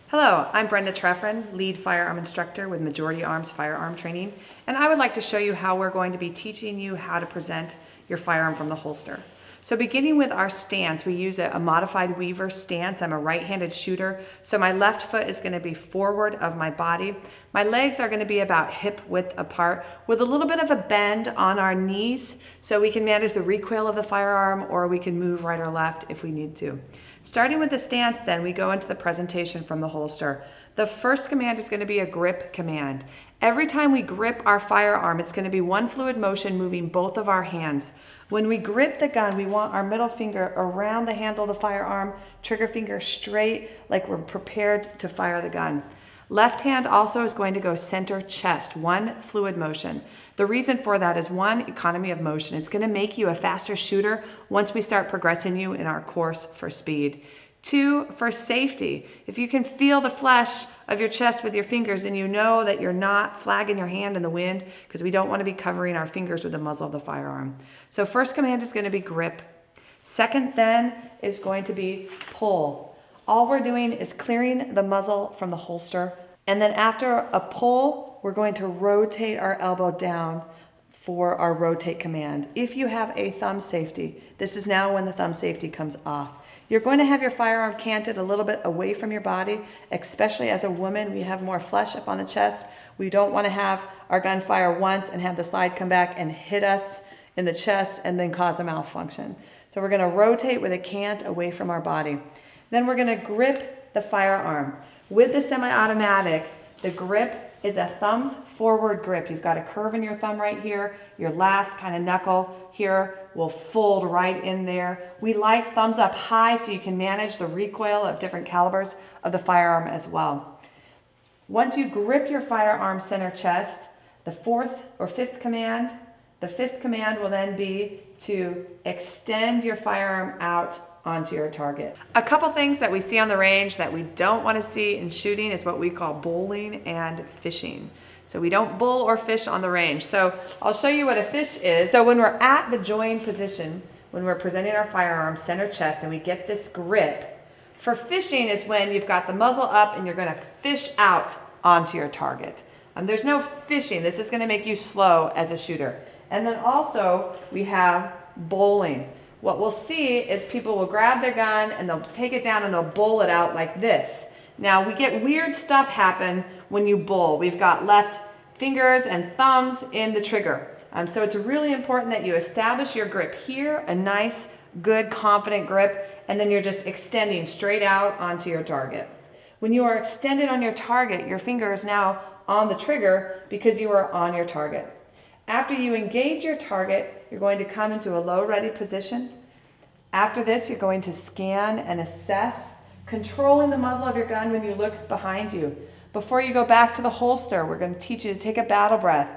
Hello, I'm Brenda Treffren, lead firearm instructor with Majority Arms Firearm Training, and I would like to show you how we're going to be teaching you how to present your firearm from the holster. So beginning with our stance, we use a modified Weaver stance. I'm a right-handed shooter, so my left foot is going to be forward of my body. My legs are going to be about hip width apart with a little bit of a bend on our knees so we can manage the recoil of the firearm, or we can move right or left if we need to. Starting with the stance, then we go into the presentation from the holster. The first command is going to be a grip command. Every time we grip our firearm, it's going to be one fluid motion moving both of our hands. When we grip the gun, we want our middle finger around the handle of the firearm, trigger finger straight, like we're prepared to fire the gun. Left hand also is going to go center chest, one fluid motion. The reason for that is one, economy of motion. It's going to make you a faster shooter once we start progressing you in our course for speed. Two, for safety. If you can feel the flesh of your chest with your fingers and you know that you're not flagging your hand in the wind, because we don't want to be covering our fingers with the muzzle of the firearm. So first command is going to be grip. Second then is going to be pull. All we're doing is clearing the muzzle from the holster, and then after a pull, we're going to rotate our elbow down for our rotate command. If you have a thumb safety, this is now when the thumb safety comes off. You're going to have your firearm canted a little bit away from your body, especially as a woman. We have more flesh up on the chest. We don't want to have our gun fire once and have the slide come back and hit us in the chest and then cause a malfunction. So we're going to rotate with a cant away from our body. Then we're going to grip the firearm. With the semi-automatic, the grip is a thumbs forward grip. You've got a curve in your thumb right here. Your last kind of knuckle here will fold right in there. We like thumbs up high so you can manage the recoil of different calibers of the firearm as well. Once you grip your firearm center chest, the fourth or fifth command, the fifth command will then be to extend your firearm out onto your target. A couple things that we see on the range that we don't want to see in shooting is what we call bowling and fishing. So we don't bull or fish on the range. So I'll show you what a fish is. So when we're at the join position, when we're presenting our firearm center chest and we get this grip, for fishing is when you've got the muzzle up and you're going to fish out onto your target. There's no fishing. This is going to make you slow as a shooter. And then also we have bowling. What we'll see is people will grab their gun and they'll take it down and they'll bowl it out like this. Now we get weird stuff happen when you bowl. We've got left fingers and thumbs in the trigger. So it's really important that you establish your grip here, a nice, good, confident grip, and then you're just extending straight out onto your target. When you are extended on your target, your finger is now on the trigger because you are on your target. After you engage your target, you're going to come into a low ready position. After this, you're going to scan and assess, controlling the muzzle of your gun when you look behind you. Before you go back to the holster, we're going to teach you to take a battle breath.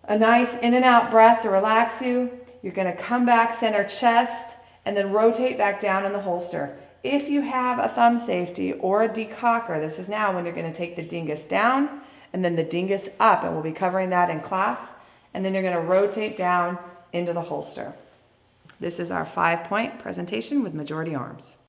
A nice in and out breath to relax you. You're going to come back center chest and then rotate back down in the holster. If you have a thumb safety or a decocker, this is now when you're going to take the dingus down and then the dingus up, and we'll be covering that in class. And then you're going to rotate down into the holster. This is our 5-point presentation with Majority Arms.